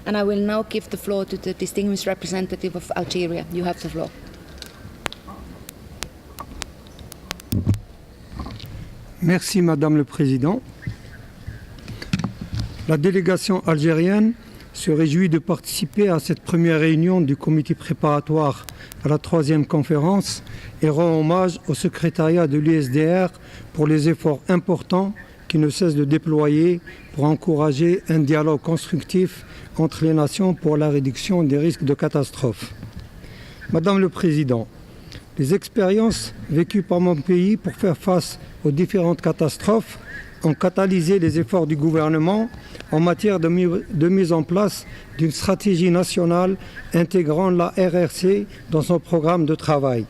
And I will now give the floor to the distinguished representative of Algeria. You have the floor. Merci Madame le Président. La délégation algérienne se réjouit de participer à cette première réunion du comité préparatoire à la 3e conférence et rend hommage au secrétariat de l'USDR pour les efforts importants qui ne cessent de déployer pour encourager un dialogue constructif entre les nations pour la réduction des risques de catastrophes. Madame le Président, les expériences vécues par mon pays pour faire face aux différentes catastrophes ont catalysé les efforts du gouvernement en matière de mise en place d'une stratégie nationale intégrant la RRC dans son programme de travail.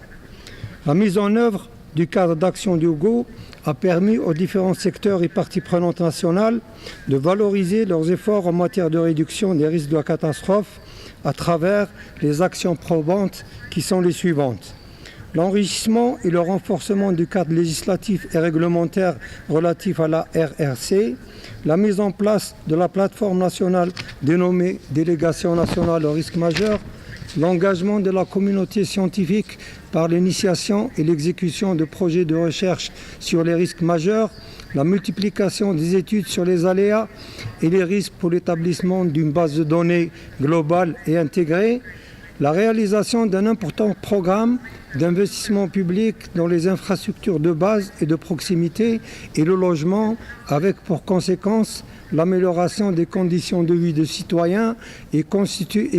La mise en œuvre du cadre d'action Diogo a permis aux différents secteurs et parties prenantes nationales de valoriser leurs efforts en matière de réduction des risques de la catastrophe à travers les actions probantes qui sont les suivantes. L'enrichissement et le renforcement du cadre législatif et réglementaire relatif à la RRC, la mise en place de la plateforme nationale dénommée Délégation nationale au risque majeur, l'engagement de la communauté scientifique par l'initiation et l'exécution de projets de recherche sur les risques majeurs, la multiplication des études sur les aléas et les risques pour l'établissement d'une base de données globale et intégrée, la réalisation d'un important programme d'investissement public dans les infrastructures de base et de proximité et le logement, avec pour conséquence l'amélioration des conditions de vie des citoyens et constitue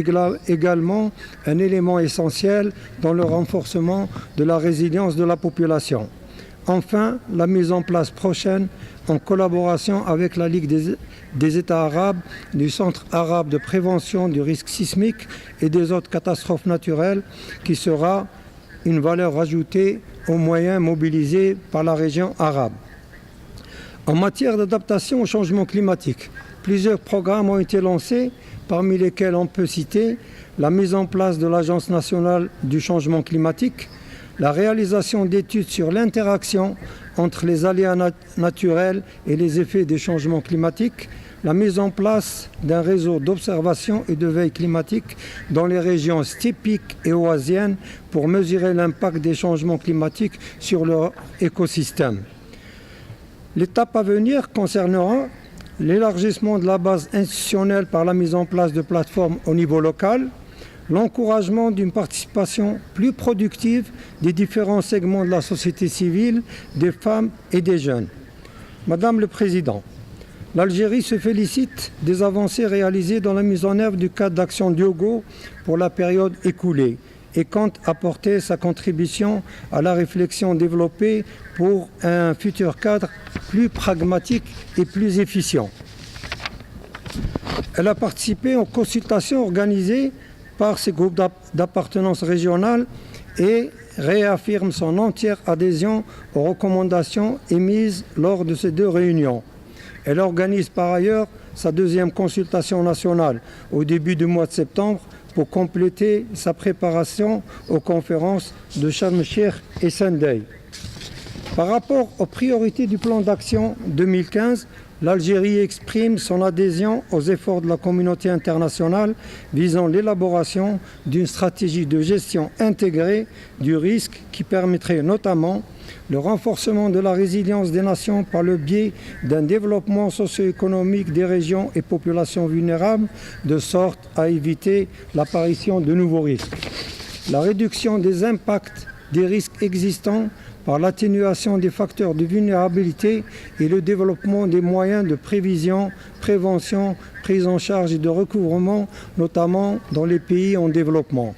également un élément essentiel dans le renforcement de la résilience de la population. Enfin, la mise en place prochaine, en collaboration avec la Ligue des États arabes, du Centre arabe de prévention du risque sismique et des autres catastrophes naturelles, qui sera une valeur ajoutée aux moyens mobilisés par la région arabe. En matière d'adaptation au changement climatique, plusieurs programmes ont été lancés, parmi lesquels on peut citer la mise en place de l'Agence nationale du changement climatique, la réalisation d'études sur l'interaction entre les aléas naturels et les effets des changements climatiques, la mise en place d'un réseau d'observation et de veille climatique dans les régions stépiques et oasiennes pour mesurer l'impact des changements climatiques sur leur écosystème. L'étape à venir concernera l'élargissement de la base institutionnelle par la mise en place de plateformes au niveau local, l'encouragement d'une participation plus productive des différents segments de la société civile, des femmes et des jeunes. Madame le Président, l'Algérie se félicite des avancées réalisées dans la mise en œuvre du cadre d'action Diogo pour la période écoulée et compte apporter sa contribution à la réflexion développée pour un futur cadre plus pragmatique et plus efficient. Elle a participé aux consultations organisées par ces groupes d'appartenance régionale et réaffirme son entière adhésion aux recommandations émises lors de ces 2 réunions. Elle organise par ailleurs sa 2e consultation nationale au début du mois de septembre pour compléter sa préparation aux conférences de Sharm el-Cheikh et Sendai. Par rapport aux priorités du plan d'action 2015, l'Algérie exprime son adhésion aux efforts de la communauté internationale visant l'élaboration d'une stratégie de gestion intégrée du risque qui permettrait notamment le renforcement de la résilience des nations par le biais d'un développement socio-économique des régions et populations vulnérables, de sorte à éviter l'apparition de nouveaux risques. La réduction des impacts des risques existants par l'atténuation des facteurs de vulnérabilité et le développement des moyens de prévision, prévention, prise en charge et de recouvrement, notamment dans les pays en développement.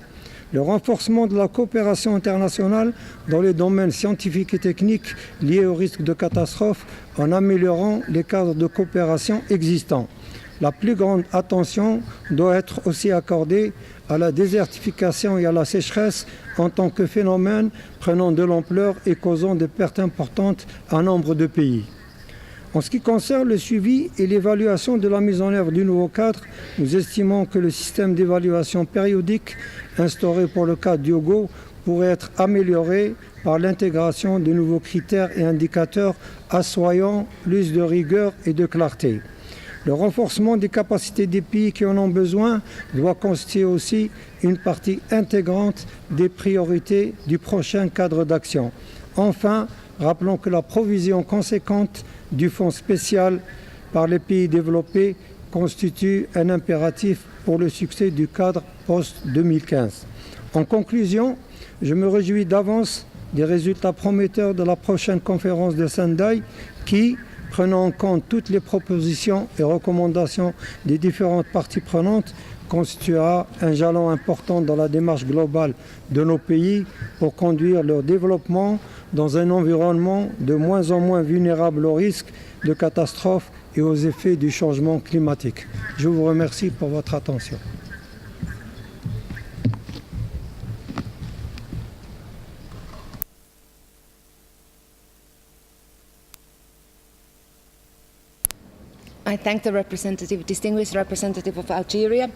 Le renforcement de la coopération internationale dans les domaines scientifiques et techniques liés au risque de catastrophe en améliorant les cadres de coopération existants. La plus grande attention doit être aussi accordée à la désertification et à la sécheresse en tant que phénomène prenant de l'ampleur et causant des pertes importantes à nombre de pays. En ce qui concerne le suivi et l'évaluation de la mise en œuvre du nouveau cadre, nous estimons que le système d'évaluation périodique instauré pour le cadre Diogo pourrait être amélioré par l'intégration de nouveaux critères et indicateurs assoyant plus de rigueur et de clarté. Le renforcement des capacités des pays qui en ont besoin doit constituer aussi une partie intégrante des priorités du prochain cadre d'action. Enfin, rappelons que la provision conséquente du fonds spécial par les pays développés constitue un impératif pour le succès du cadre post-2015. En conclusion, je me réjouis d'avance des résultats prometteurs de la prochaine conférence de Sendai qui, prenant en compte toutes les propositions et recommandations des différentes parties prenantes, constituera un jalon important dans la démarche globale de nos pays pour conduire leur développement dans un environnement de moins en moins vulnérable aux risques de catastrophes et aux effets du changement climatique. Je vous remercie pour votre attention. I thank the distinguished representative of Algeria